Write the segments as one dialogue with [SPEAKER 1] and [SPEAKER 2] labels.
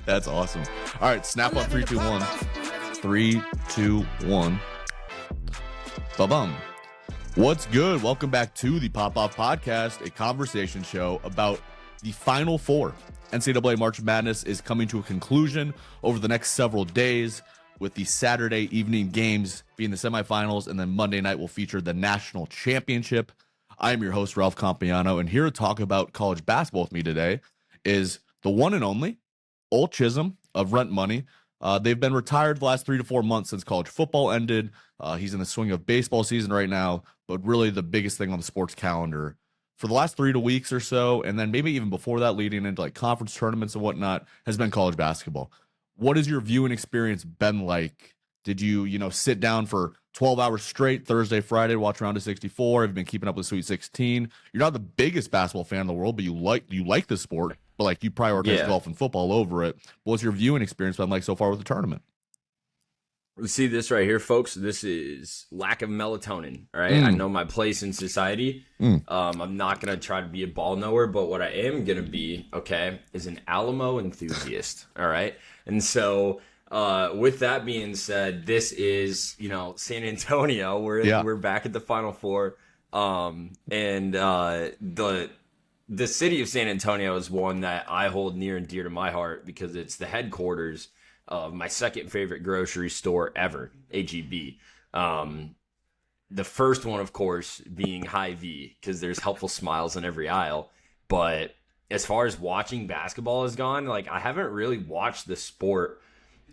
[SPEAKER 1] That's awesome. All right, snap on 3, 2, 1. 3, 2, 1. Ba-bum. What's good? Welcome back to the Pop Off Podcast, a conversation show about the Final Four. NCAA March Madness is coming to a conclusion over the next several days, with the Saturday evening games being the semifinals, and then Monday night will feature the national championship. I am your host, Ralph Compiano, and here to talk about college basketball with me today is the one and only Old Chisum of Rent Money. They've been retired the last 3 to 4 months since college football ended. He's in the swing of baseball season right now, but really the biggest thing on the sports calendar for the last 3 weeks or so, and then maybe even before that, leading into like conference tournaments and whatnot, has been college basketball. What has your viewing experience been like? Did you sit down for 12 hours straight Thursday, Friday to watch round of 64? Have you been keeping up with Sweet 16? You're not the biggest basketball fan in the world, but you like the sport, but like you prioritize golf and football over it. What's your viewing experience been like so far with the tournament?
[SPEAKER 2] See this right here, folks. This is lack of melatonin. All right. I know my place in society. I'm not going to try to be a ball knower, but what I am going to be, okay, is an Alamo enthusiast. All right. And so with that being said, this is, San Antonio. We're back at the Final Four. And the city of San Antonio is one that I hold near and dear to my heart because it's the headquarters of my second favorite grocery store ever, H-E-B. The first one, of course, being Hy-Vee, because there's helpful smiles in every aisle. But as far as watching basketball has gone, like I haven't really watched the sport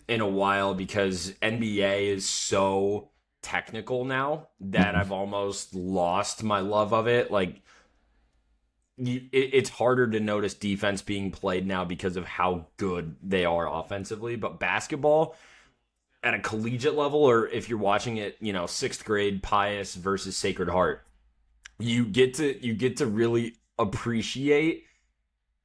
[SPEAKER 2] in a while because NBA is so technical now that I've almost lost my love of it. Like, it's harder to notice defense being played now because of how good they are offensively. But basketball at a collegiate level, or if you're watching it, sixth grade Pius versus Sacred Heart, you get to really appreciate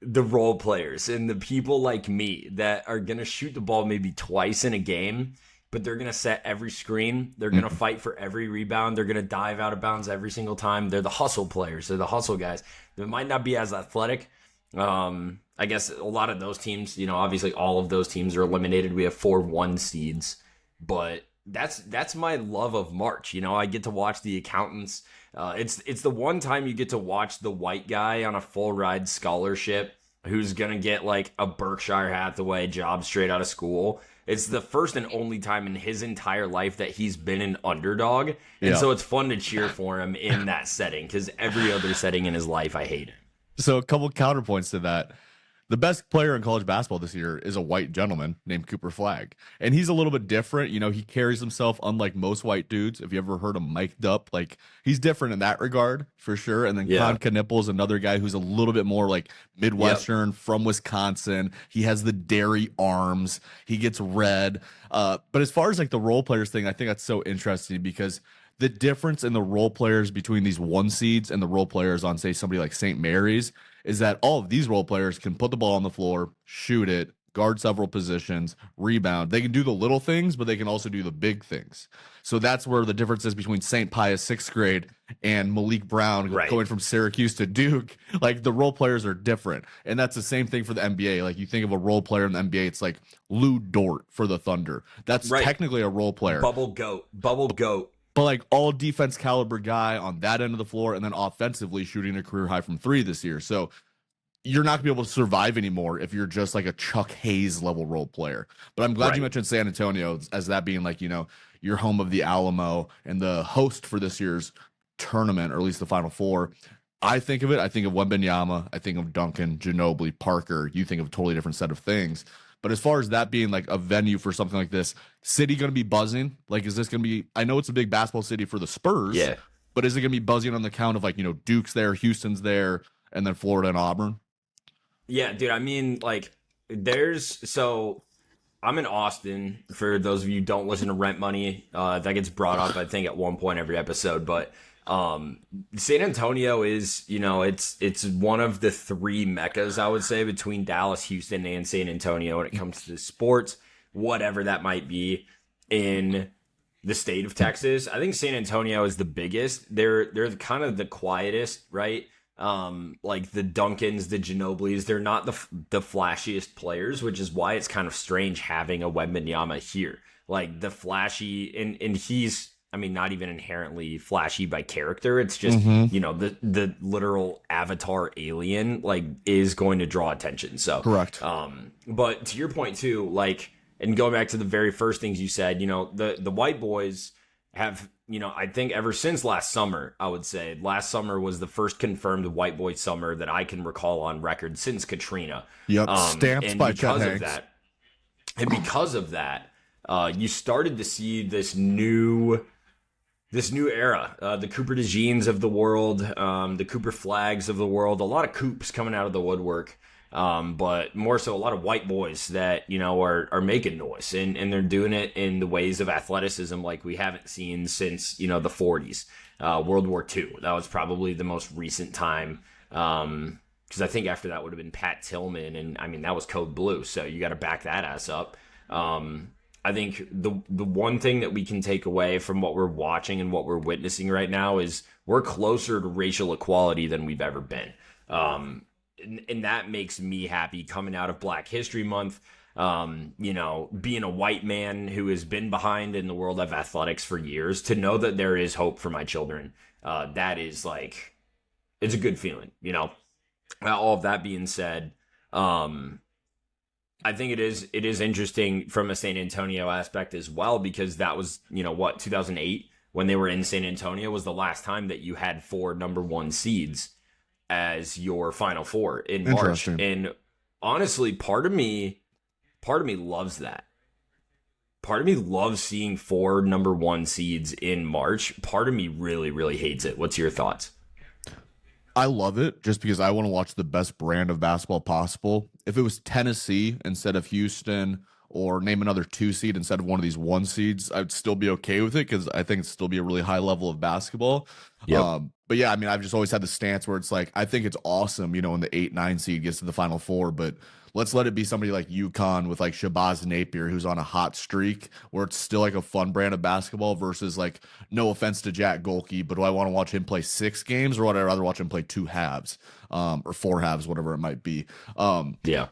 [SPEAKER 2] the role players and the people like me that are going to shoot the ball maybe twice in a game, but they're going to set every screen. They're going to fight for every rebound. They're going to dive out of bounds every single time. They're the hustle players. They're the hustle guys. They might not be as athletic. I guess a lot of those teams, obviously all of those teams are eliminated. We have 4 1 seeds, but that's my love of March. I get to watch the accountants. It's the one time you get to watch the white guy on a full ride scholarship who's going to get like a Berkshire Hathaway job straight out of school. It's the first and only time in his entire life that he's been an underdog. And so it's fun to cheer for him in that setting because every other setting in his life, I hate it.
[SPEAKER 1] So a couple counterpoints to that. The best player in college basketball this year is a white gentleman named Cooper Flagg. And he's a little bit different. He carries himself unlike most white dudes. If you ever heard him mic'd up, like he's different in that regard for sure. And then Con Knipple is another guy who's a little bit more like Midwestern from Wisconsin. He has the dairy arms. He gets red. But as far as like the role players thing, I think that's so interesting because the difference in the role players between these 1 seeds and the role players on, say, somebody like St. Mary's is that all of these role players can put the ball on the floor, shoot it, guard several positions, rebound. They can do the little things, but they can also do the big things. So that's where the difference is between St. Pius 6th grade and Malik Brown going from Syracuse to Duke. Like the role players are different. And that's the same thing for the NBA. Like you think of a role player in the NBA, it's like Lou Dort for the Thunder. That's technically a role player.
[SPEAKER 2] Bubble goat.
[SPEAKER 1] But like all defense caliber guy on that end of the floor, and then offensively shooting a career high from 3 this year. So you're not gonna be able to survive anymore if you're just like a Chuck Hayes level role player. But I'm glad you mentioned San Antonio as that being like, your home of the Alamo and the host for this year's tournament, or at least the Final Four. I think of Wembanyama, I think of Duncan, Ginobili, Parker. You think of a totally different set of things. But as far as that being like a venue for something like this, city going to be buzzing? Like, is this going to be, I know it's a big basketball city for the Spurs, but is it going to be buzzing on the count of like, Duke's there, Houston's there, and then Florida and Auburn?
[SPEAKER 2] Yeah, dude. I mean, like, I'm in Austin. For those of you who don't listen to Rent Money, that gets brought up, I think, at one point every episode. But San Antonio is, it's one of the 3 meccas, I would say, between Dallas, Houston, and San Antonio when it comes to sports, whatever that might be in the state of Texas. I think San Antonio is the biggest. They're kind of the quietest, right? like the Duncans, the Ginobili's, they're not the flashiest players, which is why it's kind of strange having a Wembanyama here. Like the flashy, and he's, I mean, not even inherently flashy by character. It's just,
[SPEAKER 1] Mm-hmm.
[SPEAKER 2] the literal avatar alien like is going to draw attention. So,
[SPEAKER 1] Correct.
[SPEAKER 2] but to your point too, like, and going back to the very first things you said, the white boys have, I think ever since last summer, I would say last summer was the first confirmed white boy summer that I can recall on record since Katrina.
[SPEAKER 1] Yep. Stamped
[SPEAKER 2] And
[SPEAKER 1] by Chet
[SPEAKER 2] because of
[SPEAKER 1] Hanks.
[SPEAKER 2] that, and because of that, you started to see this new era, the Cooper DeJeans of the world, the Cooper Flaggs of the world, a lot of Coops coming out of the woodwork, but more so a lot of white boys that are making noise, and they're doing it in the ways of athleticism like we haven't seen since the 40s, World War II. That was probably the most recent time, because I think after that would have been Pat Tillman, and I mean that was Code Blue, so you got to back that ass up. I think the one thing that we can take away from what we're watching and what we're witnessing right now is we're closer to racial equality than we've ever been. And that makes me happy coming out of Black History Month. Being a white man who has been behind in the world of athletics for years, to know that there is hope for my children. That is like, it's a good feeling, All of that being said, I think it is interesting from a San Antonio aspect as well, because that was, 2008 when they were in San Antonio was the last time that you had 4 number 1 seeds as your Final Four in March. And honestly, part of me loves that. Part of me loves seeing 4 number 1 seeds in March. Part of me really, really hates it. What's your thoughts?
[SPEAKER 1] I love it just because I want to watch the best brand of basketball possible. If it was Tennessee instead of Houston, or name another 2 seed instead of one of these 1 seeds, I'd still be okay with it because I think it'd still be a really high level of basketball.
[SPEAKER 2] Yep.
[SPEAKER 1] But yeah, I mean, I've just always had the stance where it's like, I think it's awesome, when the 8-9 seed gets to the Final Four, but let's let it be somebody like UConn with like Shabazz Napier, who's on a hot streak, where it's still like a fun brand of basketball versus like, no offense to Jack Golke, but do I want to watch him play 6 games, or would I rather watch him play 2 halves, or 4 halves, whatever it might be.
[SPEAKER 2] Yeah.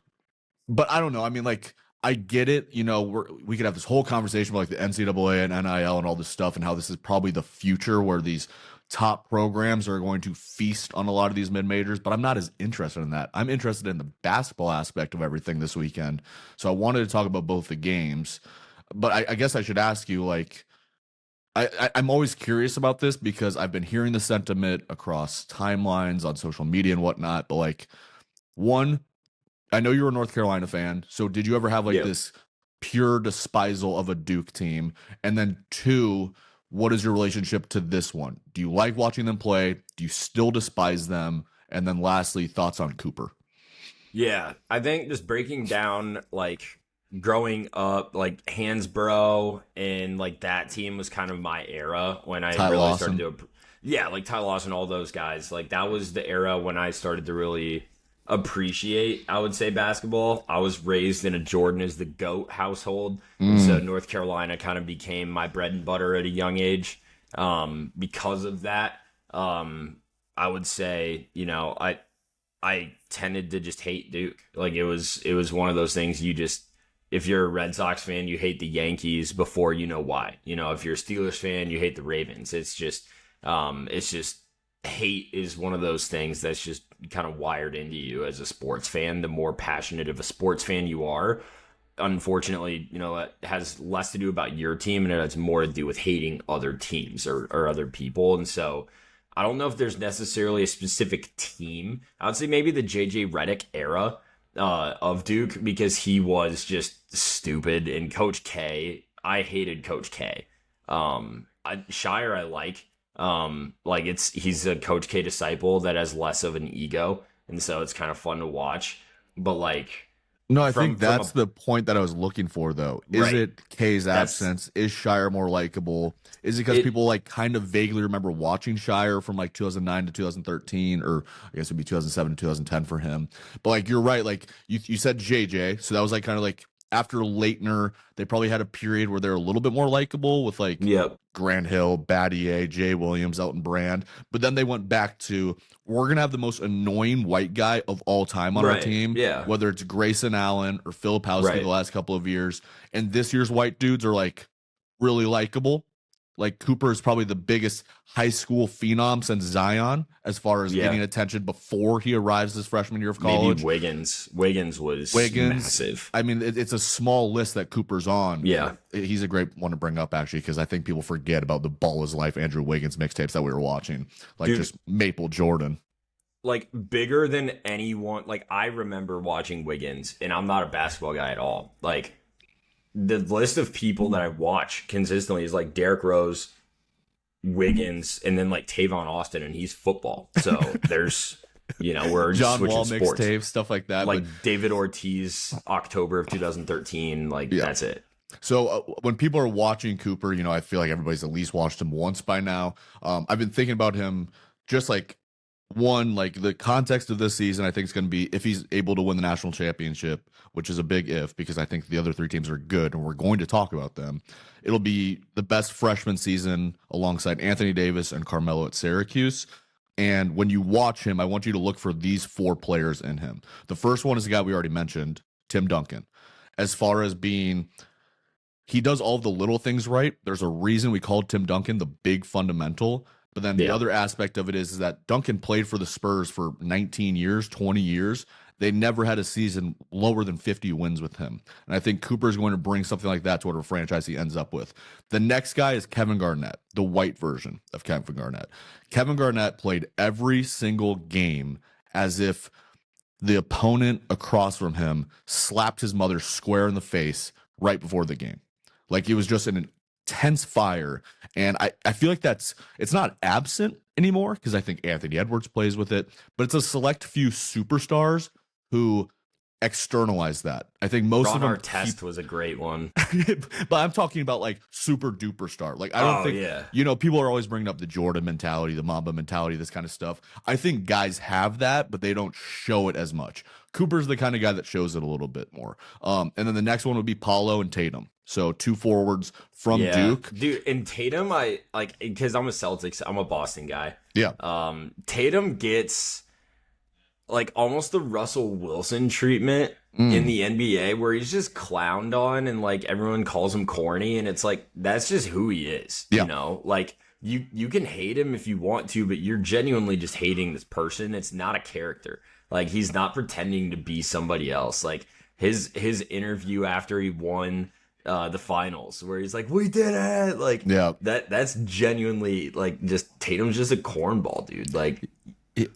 [SPEAKER 1] But I don't know. I mean, like, I get it. We could have this whole conversation about like the NCAA and NIL and all this stuff, and how this is probably the future where these top programs are going to feast on a lot of these mid-majors, but I'm not as interested in that. I'm interested in the basketball aspect of everything this weekend. So I wanted to talk about both the games, but I guess I should ask you, like, I'm always curious about this because I've been hearing the sentiment across timelines on social media and whatnot, but like, one, I know you're a North Carolina fan, so did you ever have like this pure despisal of a Duke team? And then 2, what is your relationship to this one? Do you like watching them play? Do you still despise them? And then lastly, thoughts on Cooper.
[SPEAKER 2] Yeah, I think just breaking down like growing up, like Hansborough and like that team was kind of my era when I
[SPEAKER 1] Ty
[SPEAKER 2] really
[SPEAKER 1] Lawson.
[SPEAKER 2] started to, yeah, like Ty Lawson, all those guys. Like that was the era when I started to really appreciate, I would say, basketball. I was raised in a Jordan is the GOAT household. And so North Carolina kind of became my bread and butter at a young age. Because of that, I would say, I tended to just hate Duke. Like it was one of those things you just, if you're a Red Sox fan, you hate the Yankees before you know why. If you're a Steelers fan, you hate the Ravens. It's just hate is one of those things that's just kind of wired into you as a sports fan. The more passionate of a sports fan you are, unfortunately, it has less to do about your team and it has more to do with hating other teams or other people. And so I don't know if there's necessarily a specific team. I would say maybe the JJ Redick era of Duke, because he was just stupid. And Coach K, I hated Coach K. Shire I like. He's a Coach K disciple that has less of an ego, and so it's kind of fun to watch. But like,
[SPEAKER 1] no, I think that's the point that I was looking for, though. Is it K's absence? Is Shire more likable? Is it because people like kind of vaguely remember watching Shire from like 2009 to 2013, or I guess it'd be 2007 to 2010 for him? But like, you're right. Like you said JJ, so that was like kind of like after Leitner, they probably had a period where they're a little bit more likable with like
[SPEAKER 2] Yep.
[SPEAKER 1] Grant Hill, Battier, Jay Williams, Elton Brand. But then they went back to, we're going to have the most annoying white guy of all time on our team,
[SPEAKER 2] Yeah.
[SPEAKER 1] whether it's Grayson Allen or Filipowski the last couple of years. And this year's white dudes are like really likable. Like Cooper is probably the biggest high school phenom since Zion as far as getting attention before he arrives his freshman year of college.
[SPEAKER 2] Maybe Wiggins was massive.
[SPEAKER 1] I mean, it's a small list that Cooper's on.
[SPEAKER 2] Yeah.
[SPEAKER 1] He's a great one to bring up, actually, because I think people forget about the Ball is Life Andrew Wiggins mixtapes that we were watching. Like, dude, just Maple Jordan.
[SPEAKER 2] Like, bigger than anyone. Like, I remember watching Wiggins, and I'm not a basketball guy at all. Like, the list of people that I watch consistently is like Derrick Rose, Wiggins, and then like Tavon Austin, and he's football. So there's, we're
[SPEAKER 1] John
[SPEAKER 2] switching
[SPEAKER 1] Wall
[SPEAKER 2] sports.
[SPEAKER 1] mixtape, stuff like that.
[SPEAKER 2] Like David Ortiz, October of 2013. Like, that's it.
[SPEAKER 1] So when people are watching Cooper, I feel like everybody's at least watched him once by now. I've been thinking about him just like, one, like the context of this season, I think is going to be if he's able to win the national championship, which is a big if, because I think the other three teams are good and we're going to talk about them. It'll be the best freshman season alongside Anthony Davis and Carmelo at Syracuse. And when you watch him, I want you to look for these four players in him. The first one is the guy we already mentioned, Tim Duncan. As far as being, he does all of the little things right. There's a reason we called Tim Duncan the big fundamental. But then the other aspect of it is that Duncan played for the Spurs for 19 years, 20 years. They never had a season lower than 50 wins with him. And I think Cooper is going to bring something like that to whatever franchise he ends up with. The next guy is Kevin Garnett, the white version of Kevin Garnett. Kevin Garnett played every single game as if the opponent across from him slapped his mother square in the face right before the game. Like, it was just an intense fire. And I feel like it's not absent anymore because I think Anthony Edwards plays with it, but it's a select few superstars who externalize that. I think most
[SPEAKER 2] Ron
[SPEAKER 1] of them.
[SPEAKER 2] Artest was a great one.
[SPEAKER 1] But I'm talking about like super duper star. Like, I don't think, people are always bringing up the Jordan mentality, the Mamba mentality, this kind of stuff. I think guys have that, but they don't show it as much. Cooper's the kind of guy that shows it a little bit more. And then the next one would be Paulo and Tatum. So two forwards from Duke.
[SPEAKER 2] Dude, and Tatum, I like, because I'm a Boston guy.
[SPEAKER 1] Yeah.
[SPEAKER 2] Tatum gets like almost the Russell Wilson treatment in the NBA where he's just clowned on and like everyone calls him corny, and it's like that's just who he is. Like you can hate him if you want to, but you're genuinely just hating this person. It's not a character. Like, he's not pretending to be somebody else. Like his interview after he won the finals where he's like, we did it, like, that's genuinely like, just Tatum's just a cornball, dude. Like,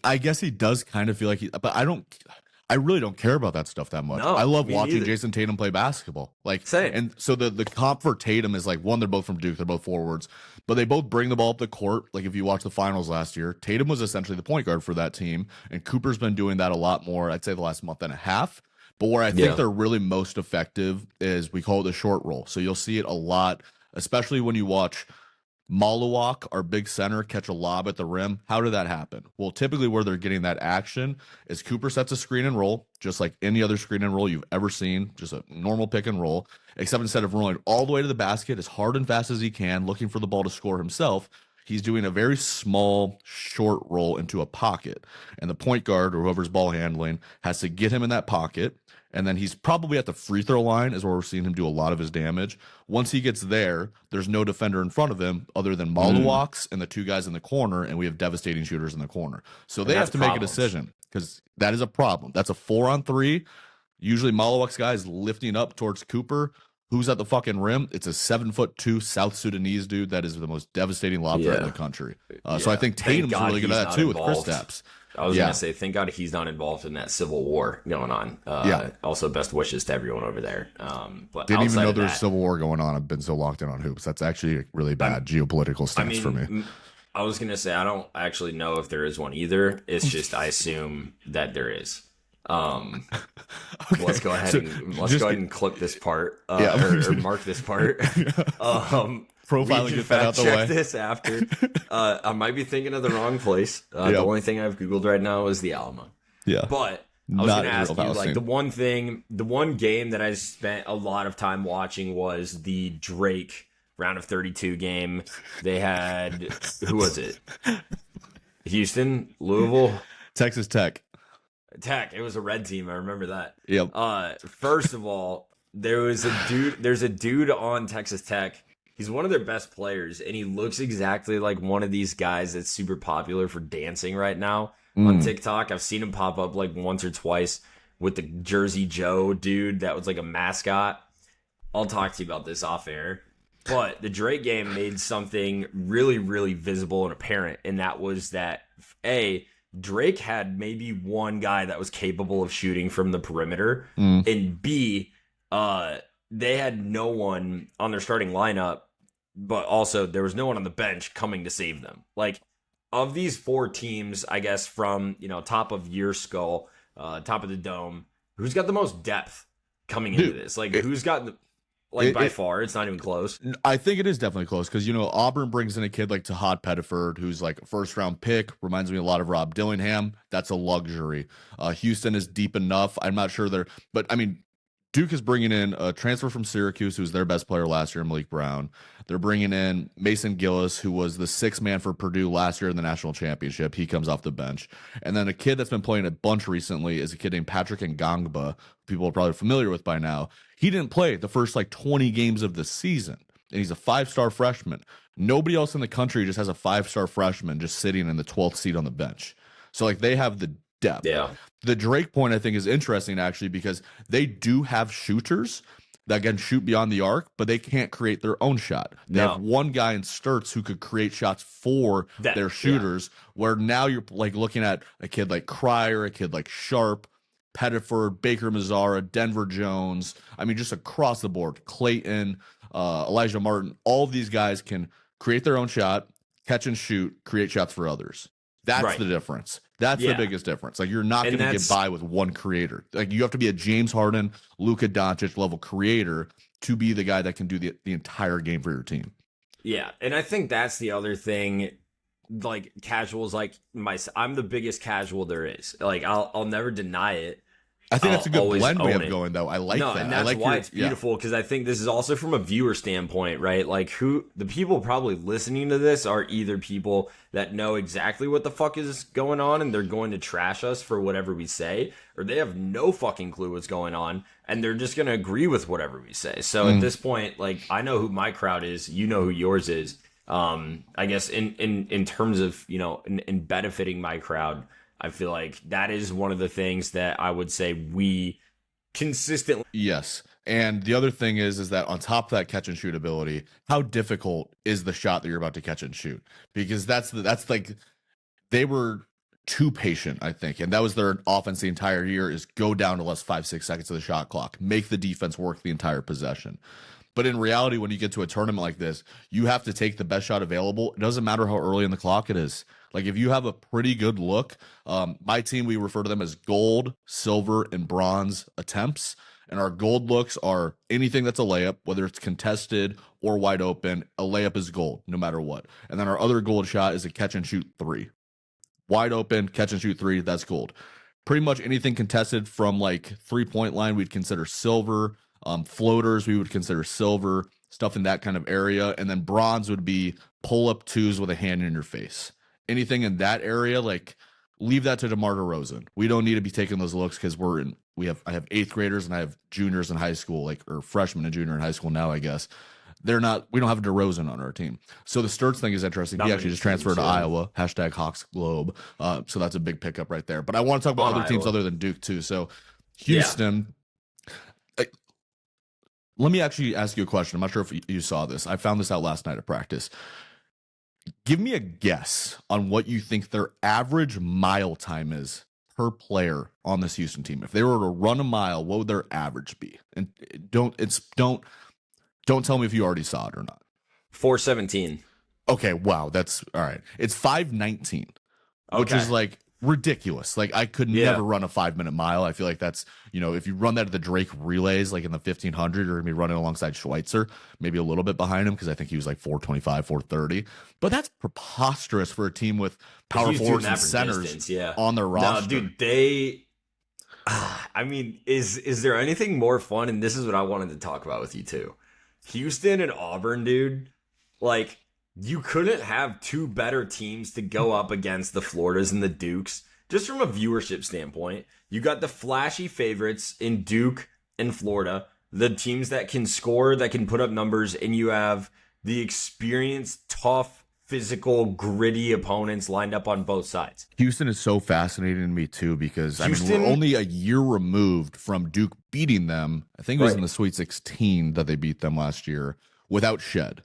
[SPEAKER 1] I guess he does kind of feel like but I really don't care about that stuff that much.
[SPEAKER 2] No,
[SPEAKER 1] I love watching
[SPEAKER 2] neither.
[SPEAKER 1] Jason Tatum play basketball. Like,
[SPEAKER 2] same.
[SPEAKER 1] And so the comp for Tatum is like, one, they're both from Duke, they're both forwards, but they both bring the ball up the court. Like, if you watch the finals last year, Tatum was essentially the point guard for that team, and Cooper's been doing that a lot more, I'd say the last month and a half. But where I think they're really most effective is we call it the short roll. So you'll see it a lot, especially when you watch Maluach, our big center, catch a lob at the rim. How did that happen? Well, typically where they're getting that action is Cooper sets a screen and roll, just like any other screen and roll you've ever seen, just a normal pick and roll, except instead of rolling all the way to the basket as hard and fast as he can, looking for the ball to score himself, he's doing a very small, short roll into a pocket. And the point guard or whoever's ball handling has to get him in that pocket. And then he's probably at the free throw line is where we're seeing him do a lot of his damage. Once he gets there, there's no defender in front of him other than Maluach's and the two guys in the corner, and we have devastating shooters in the corner. So they have to make a decision because that is a problem. That's a 4-on-3. Usually Maluach's guy is lifting up towards Cooper. Who's at the fucking rim? It's a 7'2" South Sudanese dude that is the most devastating lob threat in the country. So I think Tatum's really good at that too with Kristaps.
[SPEAKER 2] I was gonna say, thank God he's not involved in that civil war going on. Also, best wishes to everyone over there. But
[SPEAKER 1] didn't even know there was civil war going on. I've been so locked in on hoops. That's actually a really bad geopolitical stance for me.
[SPEAKER 2] I was gonna say I don't actually know if there is one either. It's just I assume that there is. Okay. Let's go ahead and clip this part or mark this part.
[SPEAKER 1] Profiling, get that out the way.
[SPEAKER 2] Check this after. I might be thinking of the wrong place. The only thing I've Googled right now is the Alamo.
[SPEAKER 1] Yeah.
[SPEAKER 2] But I was
[SPEAKER 1] Not
[SPEAKER 2] going to ask
[SPEAKER 1] a real
[SPEAKER 2] you, like,
[SPEAKER 1] Palestine.
[SPEAKER 2] the one game that I spent a lot of time watching was the Drake round of 32 game. They had, who was it? Houston, Louisville,
[SPEAKER 1] Texas Tech.
[SPEAKER 2] Tech. It was a red team. I remember that.
[SPEAKER 1] Yep.
[SPEAKER 2] First of all, there's a dude on Texas Tech. He's one of their best players, and he looks exactly like one of these guys that's super popular for dancing right now on TikTok. I've seen him pop up like once or twice with the Jersey Joe dude that was like a mascot. I'll talk to you about this off air. But the Drake game made something really, really visible and apparent, and that was that, A, Drake had maybe one guy that was capable of shooting from the perimeter, and B, they had no one on their starting lineup, but also there was no one on the bench coming to save them. Like, of these four teams, I guess, from, top of your skull, top of the dome, who's got the most depth coming into this? Like, who's got the... by far, it's not even close.
[SPEAKER 1] I think it is definitely close because, Auburn brings in a kid like Tahaad Pettiford, who's like a first-round pick, reminds me a lot of Rob Dillingham. That's a luxury. Houston is deep enough. I'm not sure they're... But, I mean, Duke is bringing in a transfer from Syracuse, who's their best player last year, Malik Brown. They're bringing in Mason Gillis, who was the sixth man for Purdue last year in the national championship. He comes off the bench. And then a kid that's been playing a bunch recently is a kid named Patrick Ngangba, people are probably familiar with by now. He didn't play the first 20 games of the season, and he's a 5-star freshman. Nobody else in the country just has a 5-star freshman just sitting in the 12th seat on the bench. So they have the depth.
[SPEAKER 2] Yeah.
[SPEAKER 1] The Drake point I think is interesting actually because they do have shooters that can shoot beyond the arc, but they can't create their own shot. They have one guy in Sturts who could create shots for their shooters, where now you're looking at a kid like Cryer, a kid like Sharp, Pettiford, Baker-Mazaara, Denver Jones. I mean, just across the board, Clayton, Alijah Martin, all of these guys can create their own shot, catch and shoot, create shots for others. That's the difference. That's the biggest difference. You're not going to get by with one creator. You have to be a James Harden, Luka Doncic level creator to be the guy that can do the entire game for your team.
[SPEAKER 2] Yeah, and I think that's the other thing. Casuals I'm the biggest casual there is. I'll never deny it.
[SPEAKER 1] I think that's a good blend we have going, though. I like that.
[SPEAKER 2] And that's why it's beautiful, because I think this is also from a viewer standpoint, right? The people probably listening to this are either people that know exactly what the fuck is going on and they're going to trash us for whatever we say, or they have no fucking clue what's going on and they're just going to agree with whatever we say. So at this point, I know who my crowd is, you know who yours is. I guess in terms of, in benefiting my crowd, I feel like that is one of the things that I would say we consistently.
[SPEAKER 1] Yes. And the other thing is that on top of that catch and shoot ability, how difficult is the shot that you're about to catch and shoot? Because they were too patient, I think. And that was their offense the entire year, is go down to less 5-6 seconds of the shot clock, make the defense work the entire possession. But in reality, when you get to a tournament like this, you have to take the best shot available. It doesn't matter how early in the clock it is. If you have a pretty good look, my team, we refer to them as gold, silver, and bronze attempts. And our gold looks are anything that's a layup, whether it's contested or wide open. A layup is gold, no matter what. And then our other gold shot is a catch and shoot 3. Wide open, catch and shoot 3, that's gold. Pretty much anything contested from 3-point line, we'd consider silver. Floaters, we would consider silver, stuff in that kind of area. And then bronze would be pull-up 2s with a hand in your face. Anything in that area, leave that to DeMar DeRozan. We don't need to be taking those looks because I have 8th graders and I have juniors in high school, or freshmen and junior in high school now, I guess. We don't have a DeRozan on our team. So the Sturts thing is interesting. He actually just transferred to Iowa, #Hawks Globe. So that's a big pickup right there. But I want to talk about other teams other than Duke too. So Houston, let me actually ask you a question. I'm not sure if you saw this. I found this out last night at practice. Give me a guess on what you think their average mile time is per player on this Houston team. If they were to run a mile, what would their average be? And don't tell me if you already saw it or not.
[SPEAKER 2] 4:17.
[SPEAKER 1] Okay, wow, that's all right. It's 5:19, which is ridiculous. I could never run a 5-minute mile. I feel like that's, if you run that at the Drake relays, in the 1500, you're gonna be running alongside Schweitzer, maybe a little bit behind him, because I think he was 4:25, 4:30. But that's preposterous for a team with power forwards and centers on their roster.
[SPEAKER 2] No, dude, I mean, is there anything more fun? And this is what I wanted to talk about with you too. Houston and Auburn, dude. Like, you couldn't have two better teams to go up against the Floridas and the Dukes. Just from a viewership standpoint, you got the flashy favorites in Duke and Florida, the teams that can score, that can put up numbers, and you have the experienced, tough, physical, gritty opponents lined up on both sides.
[SPEAKER 1] Houston is so fascinating to me too because
[SPEAKER 2] Houston,
[SPEAKER 1] we're only a year removed from Duke beating them. I think it was in
[SPEAKER 2] right.
[SPEAKER 1] the Sweet 16 that they beat them last year without Shed.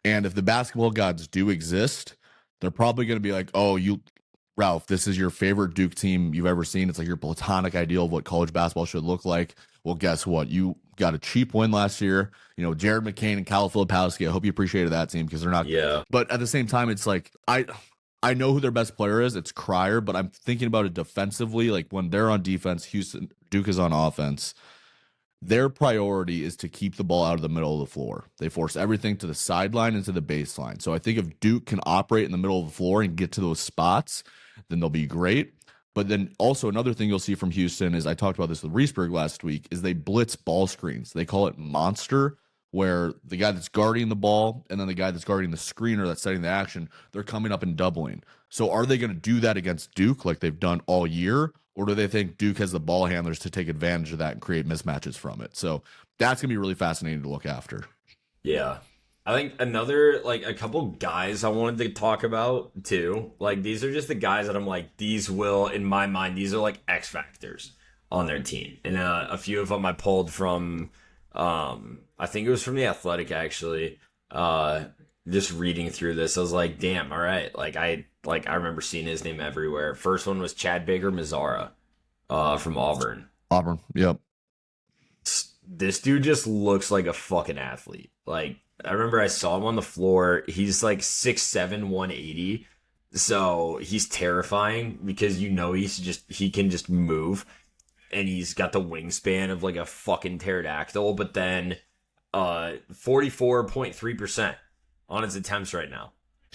[SPEAKER 1] And if the basketball gods do exist, they're probably going to be like, "Oh, Ralph, this is your favorite Duke team you've ever seen. It's like your platonic ideal of what college basketball should look like." Well, guess what? You got a cheap win last year. Jared McCain and Cal Filipowski. I hope you appreciated that team because they're not.
[SPEAKER 2] Yeah.
[SPEAKER 1] But at the same time, it's like I know who their best player is. It's Cryer, but I'm thinking about it defensively. Like when they're on defense, Duke is on offense. Their priority is to keep the ball out of the middle of the floor. They force everything to the sideline and to the baseline. So I think if Duke can operate in the middle of the floor and get to those spots, then they'll be great. But then also another thing you'll see from Houston is I talked about this with Reesburg last week is they blitz ball screens. They call it monster, where the guy that's guarding the ball and then the guy that's guarding the screener that's setting the action, they're coming up and doubling. So are they going to do that against Duke like they've done all year? Or do they think Duke has the ball handlers to take advantage of that and create mismatches from it? So that's going to be really fascinating to look after.
[SPEAKER 2] Yeah. I think another, like, a couple guys I wanted to talk about too. Like, these are just the guys that I'm like, these will, in my mind, these are like X factors on their team. And a few of them I pulled from, I think it was from The Athletic, actually. Just reading through this, I was like, damn, all right. I remember seeing his name everywhere. First one was Chad Baker-Mazaara from Auburn.
[SPEAKER 1] Auburn, yep.
[SPEAKER 2] This dude just looks like a fucking athlete. Like, I remember I saw him on the floor. He's like 6'7", 180. So he's terrifying because he can just move. And he's got the wingspan of like a fucking pterodactyl. But then 44.3% on his attempts right now.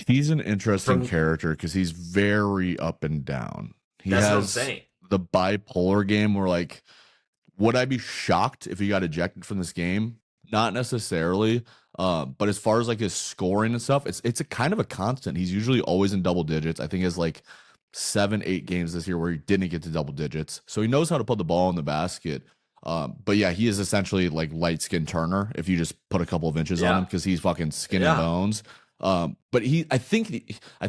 [SPEAKER 1] He's an interesting character because he's very up and down.
[SPEAKER 2] That's what I'm saying.
[SPEAKER 1] The bipolar game where, like, would I be shocked if he got ejected from this game? Not necessarily. But as far as like his scoring and stuff, it's a kind of a constant. He's usually always in double digits. I think he has like 7-8 games this year where he didn't get to double digits. So he knows how to put the ball in the basket. But yeah, he is essentially like light skinned Turner if you just put a couple of inches on him because he's fucking skin and bones. But I think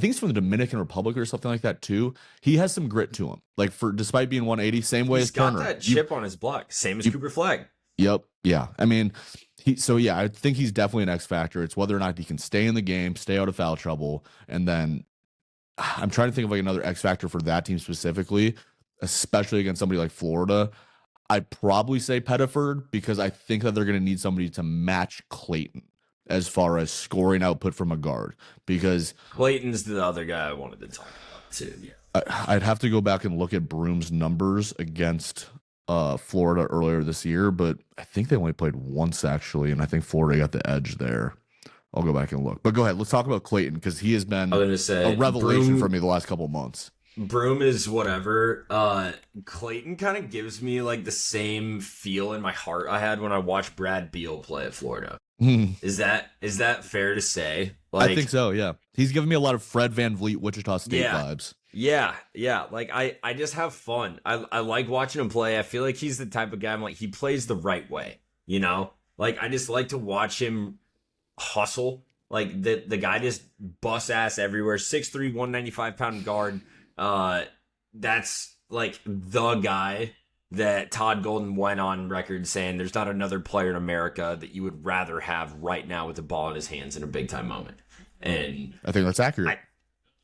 [SPEAKER 1] he's from the Dominican Republic or something like that too. He has some grit to him. Like despite being 180, same way as Turner.
[SPEAKER 2] He's got that chip on his block, same as Cooper Flagg.
[SPEAKER 1] Yep. Yeah. I mean, I think he's definitely an X factor. It's whether or not he can stay in the game, stay out of foul trouble, and then I'm trying to think of like another X factor for that team specifically, especially against somebody like Florida. I'd probably say Pettiford because I think that they're going to need somebody to match Clayton as far as scoring output from a guard, because
[SPEAKER 2] Clayton's the other guy I wanted to talk about too. Yeah.
[SPEAKER 1] I'd have to go back and look at Broome's numbers against Florida earlier this year, but I think they only played once actually, and I think Florida got the edge there. I'll go back and look. But go ahead, let's talk about Clayton because he has been a revelation for me the last couple of months.
[SPEAKER 2] Broome is whatever. Clayton kind of gives me like the same feel in my heart I had when I watched Brad Beal play at Florida. Is that fair to say? Like,
[SPEAKER 1] I think so, yeah. He's giving me a lot of Fred VanVleet, Wichita State vibes.
[SPEAKER 2] Yeah. Like I just have fun. I like watching him play. I feel like he's the type of guy I'm like, he plays the right way, you know? Like I just like to watch him hustle. Like the guy just busts ass everywhere. 6'3", 195-pound guard. That's like the guy that Todd Golden went on record saying there's not another player in America that you would rather have right now with the ball in his hands in a big time moment. And
[SPEAKER 1] I think that's accurate.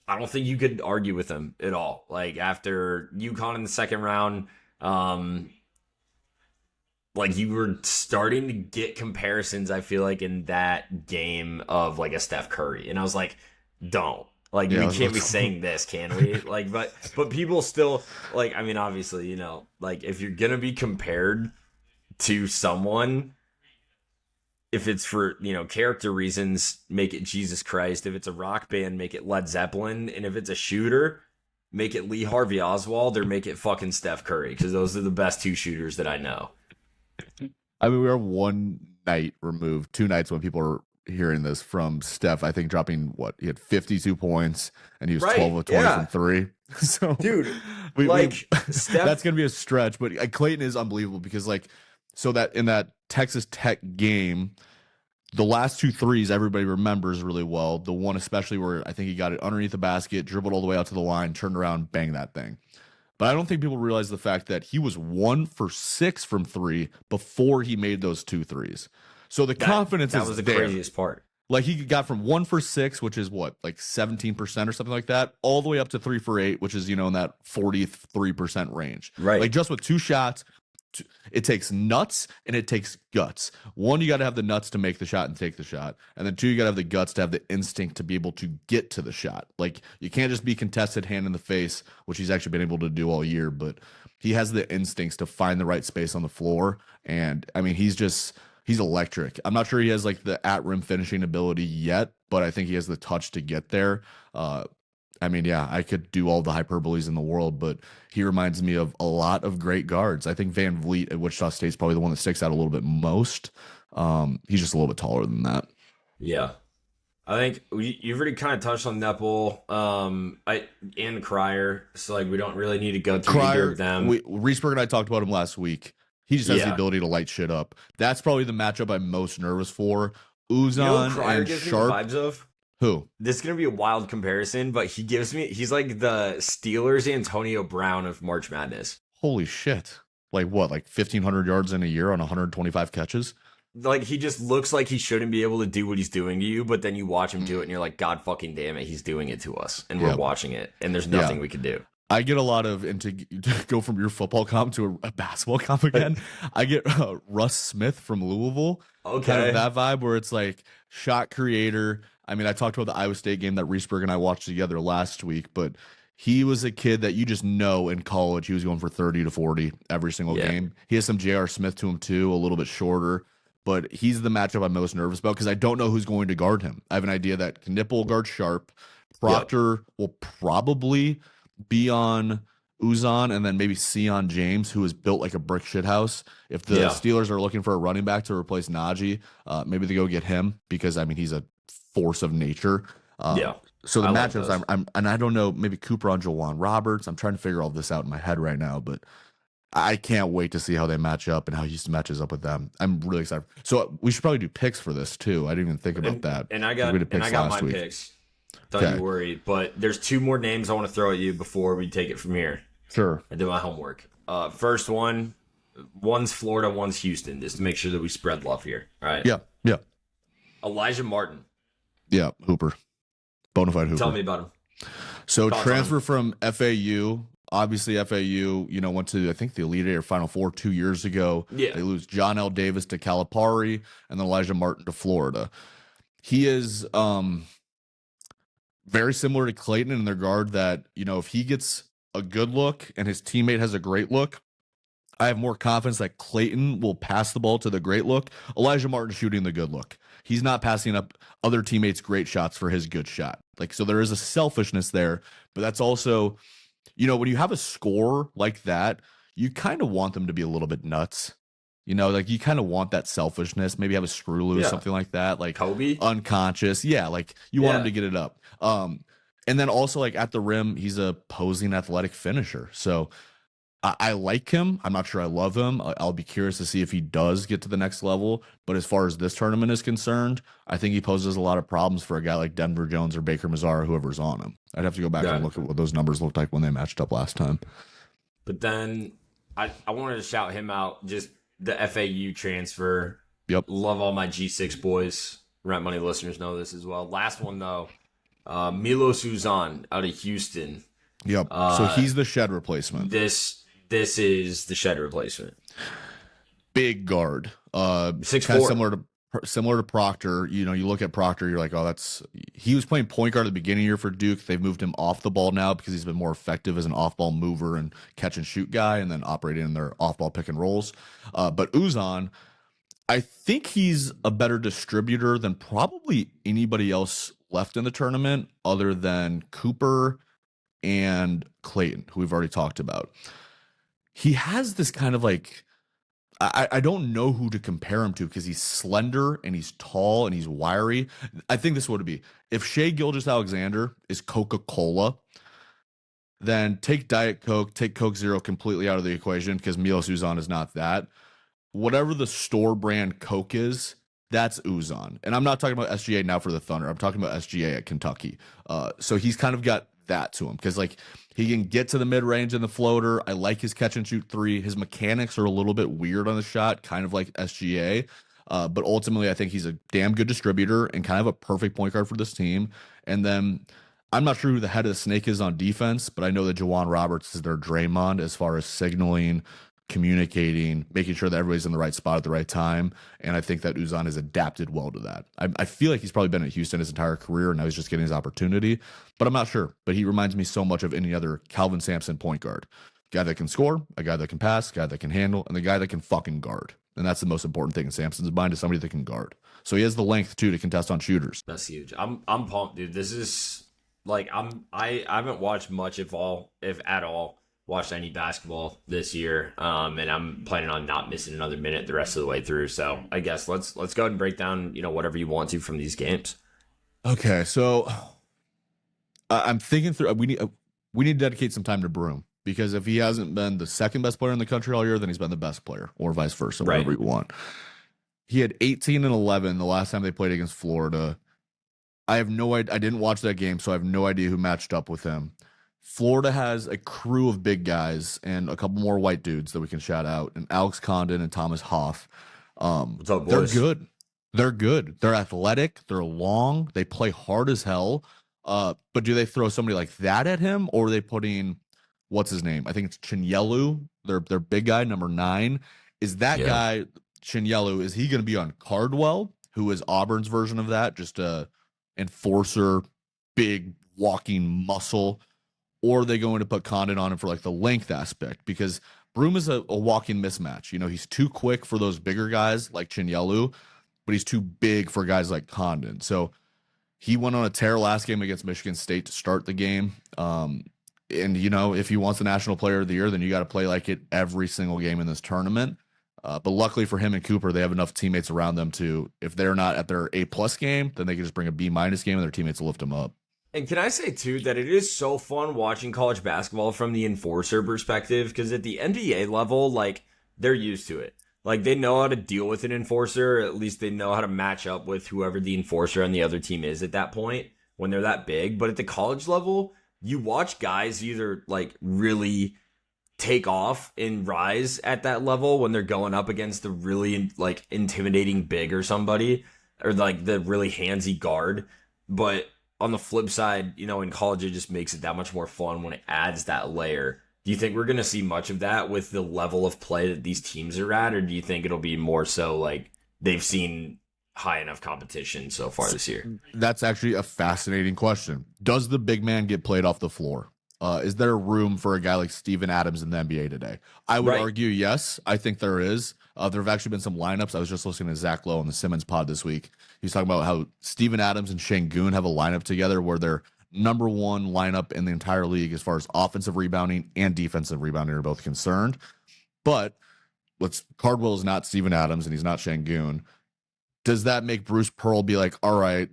[SPEAKER 2] I don't think you could argue with him at all. Like after UConn in the second round, like you were starting to get comparisons, I feel like, in that game of like a Steph Curry. And I was like, don't. Like, we can't be saying this, can we? Like, but people still, like, I mean, obviously, you know, like, if you're going to be compared to someone, if it's for, you know, character reasons, make it Jesus Christ. If it's a rock band, make it Led Zeppelin. And if it's a shooter, make it Lee Harvey Oswald or make it fucking Steph Curry, because those are the best 2 shooters that I know.
[SPEAKER 1] I mean, we are one night removed, 2 nights when people are hearing this from Steph. I think dropping he had 52 points and he was 12 of 20 from 3. So,
[SPEAKER 2] dude, Steph,
[SPEAKER 1] that's gonna be a stretch. But Clayton is unbelievable because so that in that Texas Tech game, the last 2 threes everybody remembers really well. The one especially where I think he got it underneath the basket, dribbled all the way out to the line, turned around, banged that thing. But I don't think people realize the fact that he was 1 for 6 from 3 before he made those 2 threes. So the confidence is there. That was the
[SPEAKER 2] craziest part.
[SPEAKER 1] Like he got from 1 for 6, which is 17% or something like that, all the way up to 3 for 8, which is, in that 43% range.
[SPEAKER 2] Right.
[SPEAKER 1] Like just with 2 shots, it takes nuts and it takes guts. 1, you got to have the nuts to make the shot and take the shot. And then 2, you got to have the guts to have the instinct to be able to get to the shot. Like you can't just be contested hand in the face, which he's actually been able to do all year, but he has the instincts to find the right space on the floor. And I mean, he's electric. I'm not sure he has the at rim finishing ability yet, but I think he has the touch to get there. I mean, yeah, I could do all the hyperboles in the world, but he reminds me of a lot of great guards. I think Van Vliet at Wichita State is probably the one that sticks out a little bit most. He's just a little bit taller than that.
[SPEAKER 2] Yeah. I think you've already kind of touched on Nepal and Cryer, so we don't really need to go through either of them.
[SPEAKER 1] Reesberg and I talked about him last week. He just has the ability to light shit up. That's probably the matchup I'm most nervous for. Uzan and Sharp.
[SPEAKER 2] Vibes of?
[SPEAKER 1] Who?
[SPEAKER 2] This is going to be a wild comparison, but he's like the Steelers Antonio Brown of March Madness.
[SPEAKER 1] Holy shit. Like 1,500 yards in a year on 125 catches?
[SPEAKER 2] He just looks like he shouldn't be able to do what he's doing to you, but then you watch him do it and you're like, God fucking damn it, he's doing it to us. And we're watching it, and there's nothing we can do.
[SPEAKER 1] I get a lot of to go from your football comp to a basketball comp again. I get Russ Smith from Louisville.
[SPEAKER 2] Okay.
[SPEAKER 1] Kind of that vibe where it's shot creator. I mean, I talked about the Iowa State game that Reesberg and I watched together last week, but he was a kid that you just know in college he was going for 30 to 40 every single game. He has some J.R. Smith to him too, a little bit shorter, but he's the matchup I'm most nervous about because I don't know who's going to guard him. I have an idea that Knipp will guard Sharp. Proctor will probably be on Uzan, and then maybe Sion James, who is built like a brick shithouse. If the Steelers are looking for a running back to replace Najee, maybe they go get him because I mean he's a force of nature. So the matchups, and I don't know, maybe Cooper on Jawan Roberts. I'm trying to figure all this out in my head right now, but I can't wait to see how they match up and how Houston matches up with them. I'm really excited. So we should probably do picks for this too. I didn't even think about that.
[SPEAKER 2] And I got my picks. Don't you worry. But there's 2 more names I want to throw at you before we take it from here.
[SPEAKER 1] Sure.
[SPEAKER 2] I did my homework. First one's Florida, one's Houston, just to make sure that we spread love here. All right.
[SPEAKER 1] Yeah.
[SPEAKER 2] Elijah Martin.
[SPEAKER 1] Yeah, Hooper. Bonafide Hooper.
[SPEAKER 2] Tell me about him.
[SPEAKER 1] So transfer from FAU. Obviously, FAU, went to, I think, the Elite Eight or Final Four 2 years ago. Yeah. They lose John L. Davis to Calipari and then Elijah Martin to Florida. He is very similar to Clayton in the regard that, if he gets a good look and his teammate has a great look, I have more confidence that Clayton will pass the ball to the great look. Elijah Martin shooting the good look. He's not passing up other teammates' great shots for his good shot. So there is a selfishness there, but that's also, when you have a score like that, you kind of want them to be a little bit nuts. You kind of want that selfishness. Maybe have a screw loose, something like that. Like
[SPEAKER 2] Kobe,
[SPEAKER 1] unconscious. Yeah, you want him to get it up. And then also at the rim, he's a posing athletic finisher. So I like him. I'm not sure I love him. I'll be curious to see if he does get to the next level. But as far as this tournament is concerned, I think he poses a lot of problems for a guy like Denver Jones or Baker-Mazaara, whoever's on him. I'd have to go back and look at what those numbers looked like when they matched up last time.
[SPEAKER 2] But then I wanted to shout him out, just the FAU transfer.
[SPEAKER 1] Yep.
[SPEAKER 2] Love all my G6 boys. Rent Money listeners know this as well. Last one, though. Milos Uzan out of Houston.
[SPEAKER 1] Yep. So he's the Shed replacement.
[SPEAKER 2] This is the Shed replacement.
[SPEAKER 1] Big guard.
[SPEAKER 2] 6'4".
[SPEAKER 1] Similar to Proctor. You look at Proctor, you're like, oh, he was playing point guard at the beginning of the year for Duke. They've moved him off the ball now because he's been more effective as an off-ball mover and catch and shoot guy and then operating in their off-ball pick and rolls. But Uzan, I think he's a better distributor than probably anybody else left in the tournament other than Cooper and Clayton, who we've already talked about. He has this kind of like, I don't know who to compare him to because he's slender and he's tall and he's wiry. I think this would be if Shai Gilgeous-Alexander is Coca-Cola, then take Diet Coke, take Coke Zero completely out of the equation because Milos Uzan is not that. Whatever the store brand Coke is, that's Uzan. And I'm not talking about SGA now for the Thunder. I'm talking about SGA at Kentucky. So he's kind of got that to him because like he can get to the mid range in the floater. I like his catch and shoot three. His mechanics are a little bit weird on the shot, kind of like SGA. But ultimately, I think he's a damn good distributor and kind of a perfect point guard for this team. And then I'm not sure who the head of the snake is on defense, but I know that Juwan Roberts is their Draymond as far as signaling, communicating, making sure that everybody's in the right spot at the right time. And I think that Uzan has adapted well to that. I feel like he's probably been at Houston his entire career, and now he's just getting his opportunity. But I'm not sure. But he reminds me so much of any other Calvin Sampson point guard. A guy that can score, a guy that can pass, a guy that can handle, and the guy that can fucking guard. And that's the most important thing in Sampson's mind, is somebody that can guard. So he has the length too to contest on shooters.
[SPEAKER 2] That's huge. I'm pumped, dude. This is like I haven't watched much if at all, watched any basketball this year. And I'm planning on not missing another minute the rest of the way through. So I guess let's go ahead and break down, whatever you want to from these games.
[SPEAKER 1] Okay, so I'm thinking through. We need to dedicate some time to Broome, because if he hasn't been the second best player in the country all year, then he's been the best player, or vice versa, whatever you want. He had 18 and 11 the last time they played against Florida. I have no idea. I didn't watch that game, so I have no idea who matched up with him. Florida has a crew of big guys and a couple more white dudes that we can shout out, and Alex Condon and Thomas Hoff.
[SPEAKER 2] What's up, boys?
[SPEAKER 1] They're good. They're good. They're athletic. They're long. They play hard as hell. But do they throw somebody like that at him, or are they putting, what's his name? I think it's Chinyelu, their big guy, number 9. Is that guy, Chinyelu, is he going to be on Cardwell, who is Auburn's version of that, just a enforcer, big walking muscle? Or are they going to put Condon on him for like the length aspect? Because Broome is a walking mismatch. He's too quick for those bigger guys like Chinyelu, but he's too big for guys like Condon. So he went on a tear last game against Michigan State to start the game. And, if he wants the National Player of the Year, then you got to play like it every single game in this tournament. But luckily for him and Cooper, they have enough teammates around them to, if they're not at their A+ game, then they can just bring a B- game and their teammates will lift them up.
[SPEAKER 2] And can I say, too, that it is so fun watching college basketball from the enforcer perspective, because at the NBA level, like, they're used to it. Like, they know how to deal with an enforcer, or at least they know how to match up with whoever the enforcer on the other team is at that point when they're that big. But at the college level, you watch guys either, like, really take off and rise at that level when they're going up against the really, like, intimidating big or somebody, or, like, the really handsy guard. But on the flip side, in college, it just makes it that much more fun when it adds that layer. Do you think we're going to see much of that with the level of play that these teams are at, or do you think it'll be more so like they've seen high enough competition so far this year?
[SPEAKER 1] That's actually a fascinating question. Does the big man get played off the floor? Is there room for a guy like Steven Adams in the NBA today? I would argue yes. I think there is. There have actually been some lineups. I was just listening to Zach Lowe on the Simmons pod this week. He was talking about how Steven Adams and Şengün have a lineup together where they're number 1 lineup in the entire league as far as offensive rebounding and defensive rebounding are both concerned. But Cardwell is not Steven Adams and he's not Şengün. Does that make Bruce Pearl be like, all right,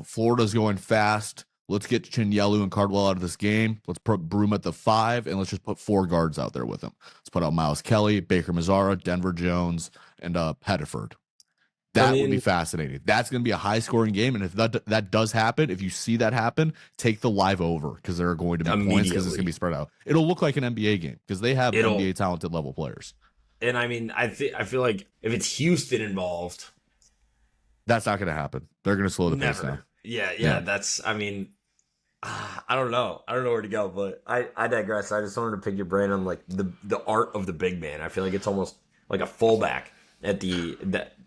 [SPEAKER 1] Florida's going fast. Let's get Chinyelu and Cardwell out of this game. Let's put Broome at the 5, and let's just put 4 guards out there with him. Let's put out Miles Kelly, Baker-Mazaara, Denver Jones, and Pettiford. That would be fascinating. That's going to be a high-scoring game, and if that does happen, if you see that happen, take the live over, because there are going to be points, because it's going to be spread out. It'll look like an NBA game, because they have NBA talented level players.
[SPEAKER 2] And I feel like if it's Houston involved,
[SPEAKER 1] that's not going to happen. They're going to slow the pace down.
[SPEAKER 2] Yeah. That's, I don't know. I don't know where to go, but I digress. I just wanted to pick your brain on like the art of the big man. I feel like it's almost like a fullback at the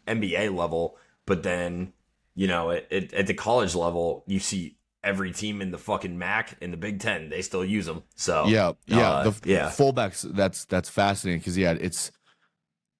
[SPEAKER 2] NBA level, but then at the college level, you see every team in the fucking MAC in the Big Ten, they still use them. So
[SPEAKER 1] fullbacks. That's fascinating because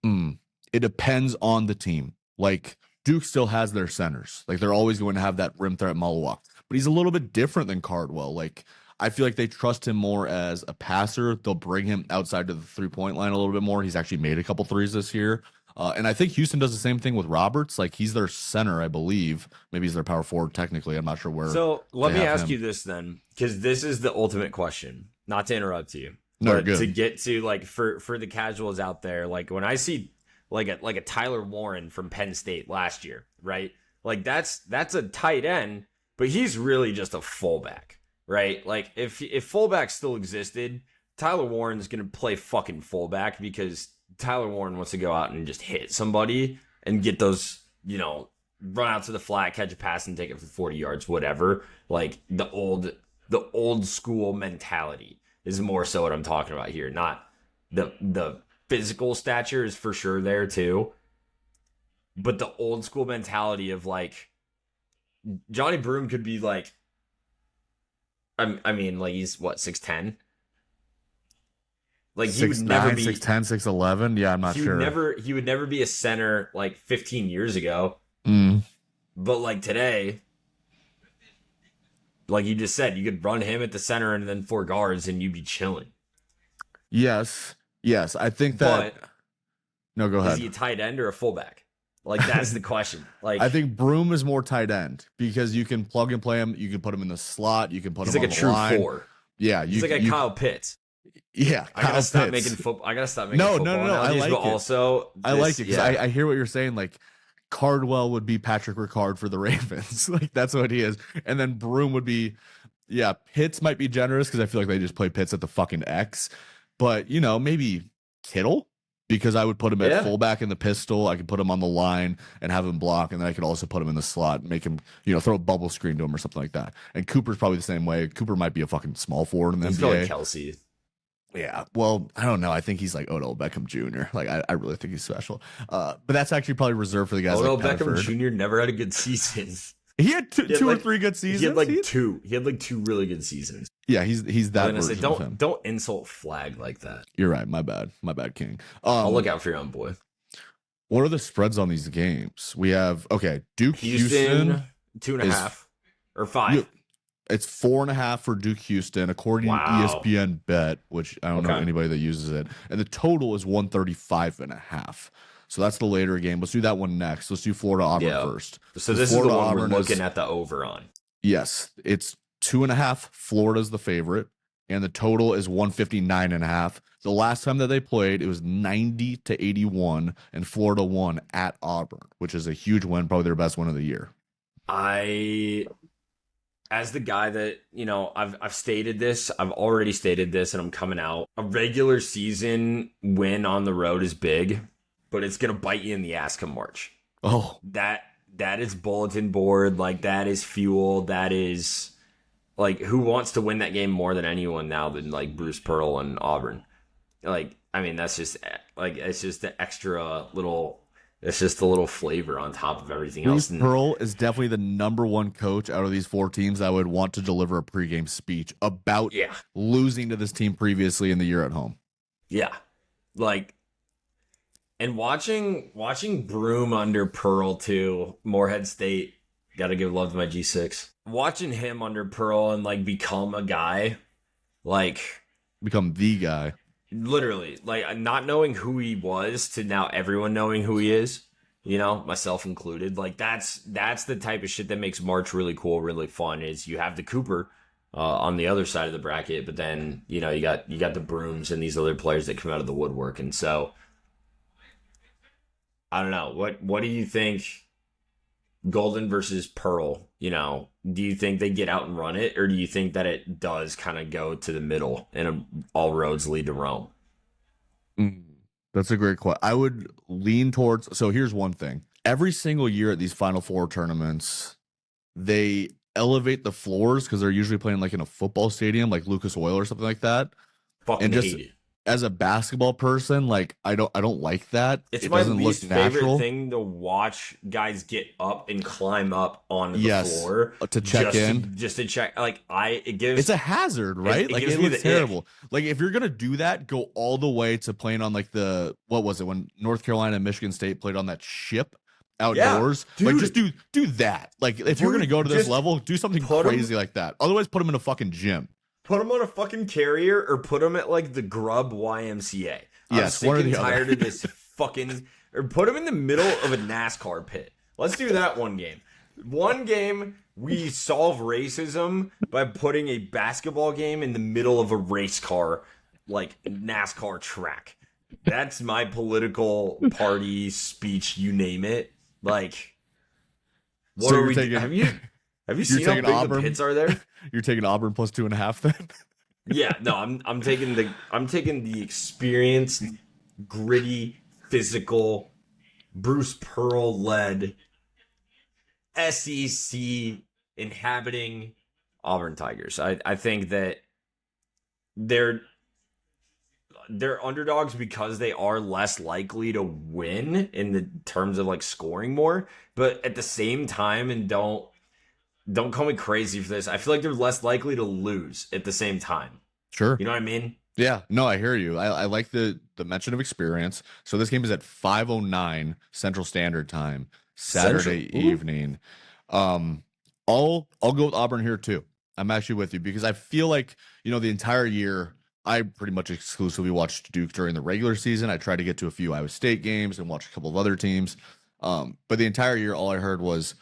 [SPEAKER 1] it depends on the team. Like Duke still has their centers. Like they're always going to have that rim threat Maluach. But he's a little bit different than Cardwell. Like, I feel like they trust him more as a passer. They'll bring him outside to the 3-point line a little bit more. He's actually made a couple threes this year. And I think Houston does the same thing with Roberts. Like, he's their center, I believe. Maybe he's their power forward technically. I'm not sure where.
[SPEAKER 2] So let me ask you this then, because this is the ultimate question. Not to interrupt you, but to get to, like, for the casuals out there, like when I see like a Tyler Warren from Penn State last year, right? Like that's a tight end, but he's really just a fullback, right? Like if fullback still existed, Tyler Warren's gonna play fucking fullback because Tyler Warren wants to go out and just hit somebody and get those, run out to the flat, catch a pass, and take it for 40 yards, whatever. Like the old school mentality is more so what I'm talking about here. Not the physical stature is for sure there too, but the old school mentality of like Johni Broome could be like, I mean, like he's what, 6'10"? Like he would never be
[SPEAKER 1] 6'10", 6'11". Yeah, I'm not sure.
[SPEAKER 2] He would never be a center like 15 years ago. But like today, like you just said, you could run him at the center and then 4 guards and you'd be chilling.
[SPEAKER 1] Yes. I think that. But no, go ahead.
[SPEAKER 2] Is he a tight end or a fullback? Like that's the question. Like
[SPEAKER 1] I think Broome is more tight end because you can plug and play him. You can put him in the slot. You can put him on the line. He's like a true 4. Yeah,
[SPEAKER 2] he's like a Kyle Pitts.
[SPEAKER 1] Yeah,
[SPEAKER 2] I gotta stop making football.
[SPEAKER 1] No.
[SPEAKER 2] I like it. Also,
[SPEAKER 1] I like it because I hear what you're saying. Like Cardwell would be Patrick Ricard for the Ravens. Like that's what he is. And then Broome would be, Pitts might be generous because I feel like they just play Pitts at the fucking X. But maybe Kittle, because I would put him at fullback in the pistol. I could put him on the line and have him block, and then I could also put him in the slot and make him, throw a bubble screen to him or something like that. And Cooper's probably the same way. Cooper might be a fucking small forward in the NBA.
[SPEAKER 2] Like Kelsey.
[SPEAKER 1] Yeah, well, I don't know. I think he's like Odell Beckham Jr. Like, I really think he's special. But that's actually probably reserved for the guys
[SPEAKER 2] Odell
[SPEAKER 1] like
[SPEAKER 2] Beckham
[SPEAKER 1] Pettiford.
[SPEAKER 2] Jr. never had a good season.
[SPEAKER 1] He had two or three good seasons.
[SPEAKER 2] He had like two. He had like 2 really good seasons.
[SPEAKER 1] Yeah, he's that version of him.
[SPEAKER 2] Don't insult Flagg like that.
[SPEAKER 1] You're right. My bad, King.
[SPEAKER 2] I'll look out for your own boy.
[SPEAKER 1] What are the spreads on these games? We have Duke Houston
[SPEAKER 2] 2.5 or 5.
[SPEAKER 1] It's 4.5 for Duke Houston, according to ESPN Bet, which I don't know anybody that uses it. And the total is 135.5. So that's the later game. Let's do that one next. Let's do Florida Auburn first.
[SPEAKER 2] So this Florida, is the one Auburn we're looking at the over on.
[SPEAKER 1] Yes, it's 2.5. Florida's the favorite, and the total is 159.5. The last time that they played, it was 90-81, and Florida won at Auburn, which is a huge win, probably their best win of the year.
[SPEAKER 2] As the guy that, I've stated this, I've already stated this, and I'm coming out. A regular season win on the road is big, but it's going to bite you in the ass come March.
[SPEAKER 1] Oh.
[SPEAKER 2] That is bulletin board. Like, that is fuel. That is, like, who wants to win that game more than anyone now than, like, Bruce Pearl and Auburn? Like, I mean, that's just, like, it's just the extra little... It's just a little flavor on top of everything else.
[SPEAKER 1] Bruce Pearl is definitely the number 1 coach out of these 4 teams that would want to deliver a pregame speech about losing to this team previously in the year at home.
[SPEAKER 2] Yeah. Like, and watching Broome under Pearl too, Morehead State, got to give love to my G6. Watching him under Pearl and like become a guy, like
[SPEAKER 1] become the guy.
[SPEAKER 2] Literally, like not knowing who he was to now everyone knowing who he is, myself included. Like that's the type of shit that makes March really cool, really fun. Is you have the Cooper on the other side of the bracket, but then you got the Broomes and these other players that come out of the woodwork. And so I don't know, what do you think? Golden versus Pearl, do you think they get out and run it, or do you think that it does kind of go to the middle and all roads lead to Rome?
[SPEAKER 1] That's a great question. I would lean towards, so here's one thing. Every single year at these Final Four tournaments, they elevate the floors because they're usually playing like in a football stadium, like Lucas Oil or something like that.
[SPEAKER 2] Fucking hate it.
[SPEAKER 1] As a basketball person, like I don't like that.
[SPEAKER 2] It's my least favorite thing to watch guys get up and climb up on the floor
[SPEAKER 1] to check in.
[SPEAKER 2] Just to check. Like
[SPEAKER 1] it's a hazard, right? It looks terrible. Like if you're gonna do that, go all the way to playing on like what was it when North Carolina and Michigan State played on that ship outdoors?
[SPEAKER 2] Yeah,
[SPEAKER 1] like just do that. Like if we're gonna go to this level, do something crazy like that. Otherwise, put them in a fucking gym.
[SPEAKER 2] Put him on a fucking carrier or put him at like the Grub YMCA. I'm
[SPEAKER 1] Yes,
[SPEAKER 2] sick
[SPEAKER 1] one or
[SPEAKER 2] and
[SPEAKER 1] the other.
[SPEAKER 2] tired of this fucking. Or put him in the middle of a NASCAR pit. Let's do that one game. One game we solve racism by putting a basketball game in the middle of a race car, like NASCAR track. That's my political party speech. You name it. Like, what
[SPEAKER 1] So
[SPEAKER 2] are
[SPEAKER 1] you're
[SPEAKER 2] we?
[SPEAKER 1] taking,
[SPEAKER 2] Have you
[SPEAKER 1] you're
[SPEAKER 2] seen how
[SPEAKER 1] taking
[SPEAKER 2] big
[SPEAKER 1] Auburn.
[SPEAKER 2] the pits are there?
[SPEAKER 1] You're taking Auburn plus 2.5 then.
[SPEAKER 2] Yeah, no, I'm taking the experienced, gritty, physical, Bruce Pearl led SEC inhabiting Auburn Tigers. I think that they're underdogs because they are less likely to win in the terms of like scoring more, but at the same time, and don't call me crazy for this, I feel like they're less likely to lose at the same time.
[SPEAKER 1] Sure.
[SPEAKER 2] You know what I mean?
[SPEAKER 1] Yeah, no, I hear you. I like the mention of experience. So this game is at 5:09 Central Standard Time, Saturday evening. I'll go with Auburn here too. I'm actually with you because I feel like, the entire year I pretty much exclusively watched Duke during the regular season. I tried to get to a few Iowa State games and watch a couple of other teams. But the entire year all I heard was,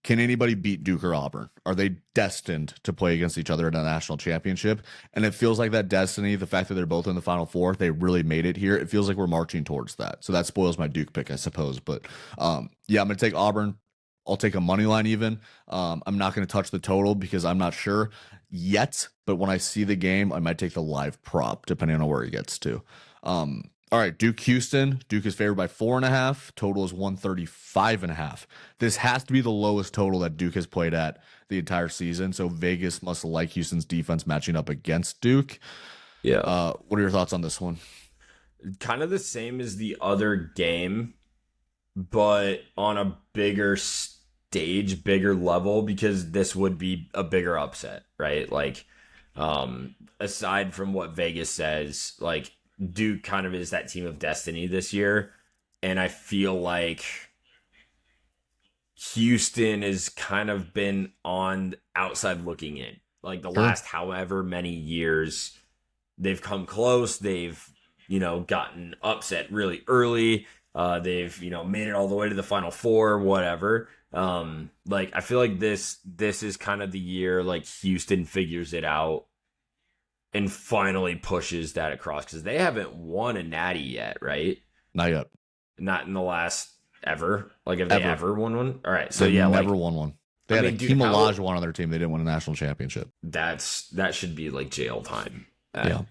[SPEAKER 1] can anybody beat Duke or Auburn? Are they destined to play against each other in a national championship? And it feels like that destiny, the fact that they're both in the Final Four, they really made it here. It feels like we're marching towards that. So that spoils my Duke pick, I suppose. But yeah, I'm going to take Auburn. I'll take a money line even. I'm not going to touch the total because I'm not sure yet. But when I see the game, I might take the live prop, depending on where he gets to. All right, Duke Houston. Duke is favored by 4.5. Total is 135.5. This has to be the lowest total that Duke has played at the entire season. So Vegas must like Houston's defense matching up against Duke.
[SPEAKER 2] Yeah.
[SPEAKER 1] What are your thoughts on this one?
[SPEAKER 2] Kind of the same as the other game, but on a bigger stage, bigger level, because this would be a bigger upset, right? Like, aside from what Vegas says, like, Duke kind of is that team of destiny this year. And I feel like Houston has kind of been on outside looking in. Like the last however many years, they've come close. They've, gotten upset really early. They've, made it all the way to the Final Four, whatever. Like I feel like this is kind of the year like Houston figures it out and finally pushes that across, because they haven't won a natty yet, right?
[SPEAKER 1] Not yet.
[SPEAKER 2] Not in the last ever. Like, have they ever won one? All right, so
[SPEAKER 1] They've
[SPEAKER 2] yeah,
[SPEAKER 1] never won one. They had
[SPEAKER 2] dude,
[SPEAKER 1] Elijah on their team. They didn't win a national championship.
[SPEAKER 2] that should be like jail time.
[SPEAKER 1] Yeah,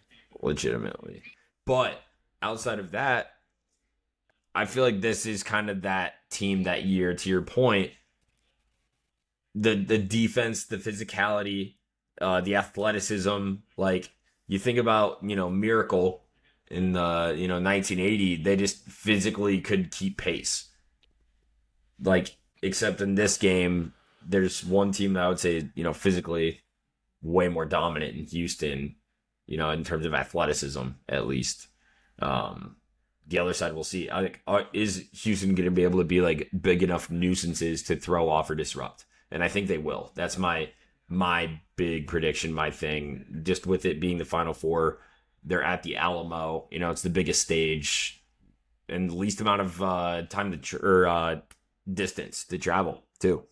[SPEAKER 2] Legitimately. But outside of that, I feel like this is kind of that team that year. To your point, the defense, the physicality, the athleticism. Like you think about, Miracle in the 1980, they just physically could keep pace. Like, except in this game, there's one team that I would say, physically way more dominant in Houston, in terms of athleticism, at least. The other side, we'll see. I think, is Houston going to be able to be like big enough nuisances to throw off or disrupt? And I think they will. That's my big prediction, my thing. Just with it being the Final Four, they're at the Alamo. It's the biggest stage and the least amount of time or distance to travel too.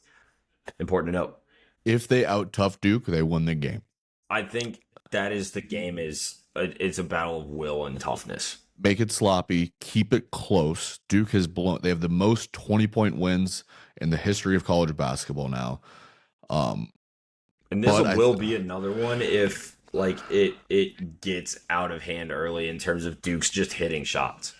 [SPEAKER 2] Important to note.
[SPEAKER 1] If they out tough Duke, they win the game.
[SPEAKER 2] I think that is the game. It's a battle of will and toughness.
[SPEAKER 1] Make it sloppy, keep it close. Duke has blown. They have the most 20-point wins in the history of college basketball now.
[SPEAKER 2] And this will be another one if like it gets out of hand early in terms of Duke's just hitting shots.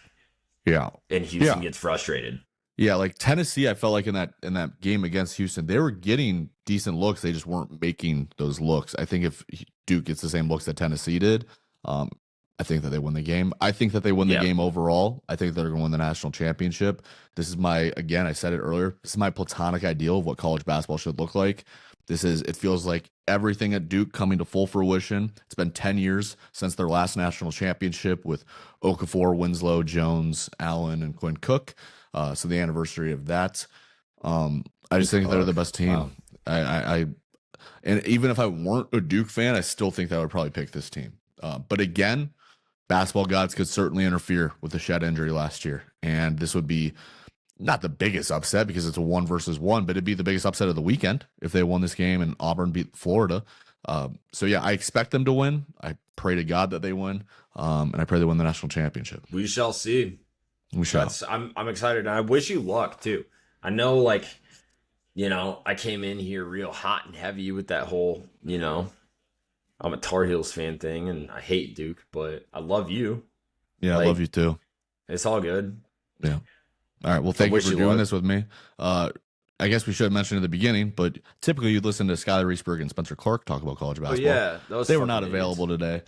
[SPEAKER 1] Yeah.
[SPEAKER 2] And Houston gets frustrated.
[SPEAKER 1] Yeah, like Tennessee, I felt like in that game against Houston, they were getting decent looks. They just weren't making those looks. I think if Duke gets the same looks that Tennessee did, I think that they win the game. I think that they win the game overall. I think they're going to win the national championship. This is again, I said it earlier, this is my platonic ideal of what college basketball should look like. It feels like everything at Duke coming to full fruition. It's been 10 years since their last national championship with Okafor, Winslow, Jones, Allen, and Quinn Cook. So the anniversary of that. I just think they're the best team. Wow. And even if I weren't a Duke fan, I still think that I would probably pick this team. But again, basketball gods could certainly interfere with the Shed injury last year. And this would be not the biggest upset because it's a 1-1, but it'd be the biggest upset of the weekend if they won this game and Auburn beat Florida. So yeah, I expect them to win. I pray to God that they win. And I pray they win the national championship.
[SPEAKER 2] We shall see.
[SPEAKER 1] We shall.
[SPEAKER 2] I'm excited, and I wish you luck too. I know, like, I came in here real hot and heavy with that whole, I'm a Tar Heels fan thing, and I hate Duke, but I love you.
[SPEAKER 1] Yeah, I love you too.
[SPEAKER 2] It's all good.
[SPEAKER 1] Yeah. All right. Well, thank you for doing this with me. I guess we should have mentioned at the beginning, but typically you'd listen to Skylar Reesberg and Spencer Clark talk about college basketball.
[SPEAKER 2] Oh, yeah.
[SPEAKER 1] They were not available today.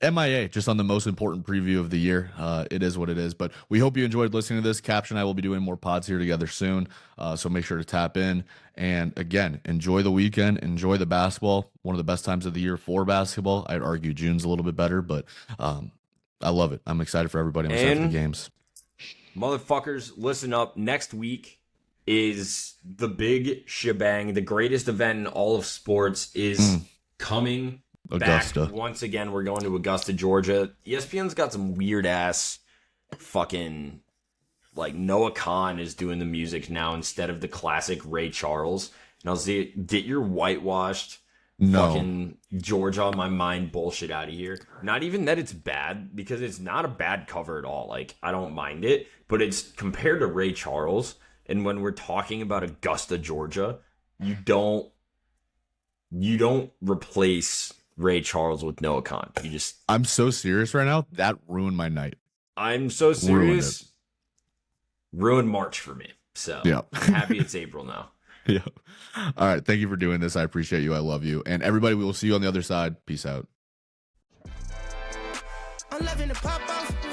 [SPEAKER 1] MIA, just on the most important preview of the year. It is what it is, but we hope you enjoyed listening to this. Caption and I will be doing more pods here together soon, so make sure to tap in. And again, enjoy the weekend. Enjoy the basketball. One of the best times of the year for basketball. I'd argue June's a little bit better, but I love it. I'm excited for everybody. I'm excited for the games.
[SPEAKER 2] Motherfuckers, listen up. Next week is the big shebang. The greatest event in all of sports is coming
[SPEAKER 1] Augusta.
[SPEAKER 2] back. Once again, we're going to Augusta, Georgia. ESPN's got some weird-ass fucking... Like, Noah Khan is doing the music now instead of the classic Ray Charles. And I'll say, get your whitewashed fucking Georgia on my mind bullshit out of here. Not even that it's bad, because it's not a bad cover at all. Like, I don't mind it. But it's compared to Ray Charles... And when we're talking about Augusta, Georgia, you don't replace Ray Charles with Noah Khan.
[SPEAKER 1] I'm so serious right now. That ruined my night.
[SPEAKER 2] I'm so serious. Ruined March for me. So
[SPEAKER 1] yeah.
[SPEAKER 2] I'm happy it's April now.
[SPEAKER 1] Yeah. All right. Thank you for doing this. I appreciate you. I love you. And everybody, we will see you on the other side. Peace out. I'm loving the pop off.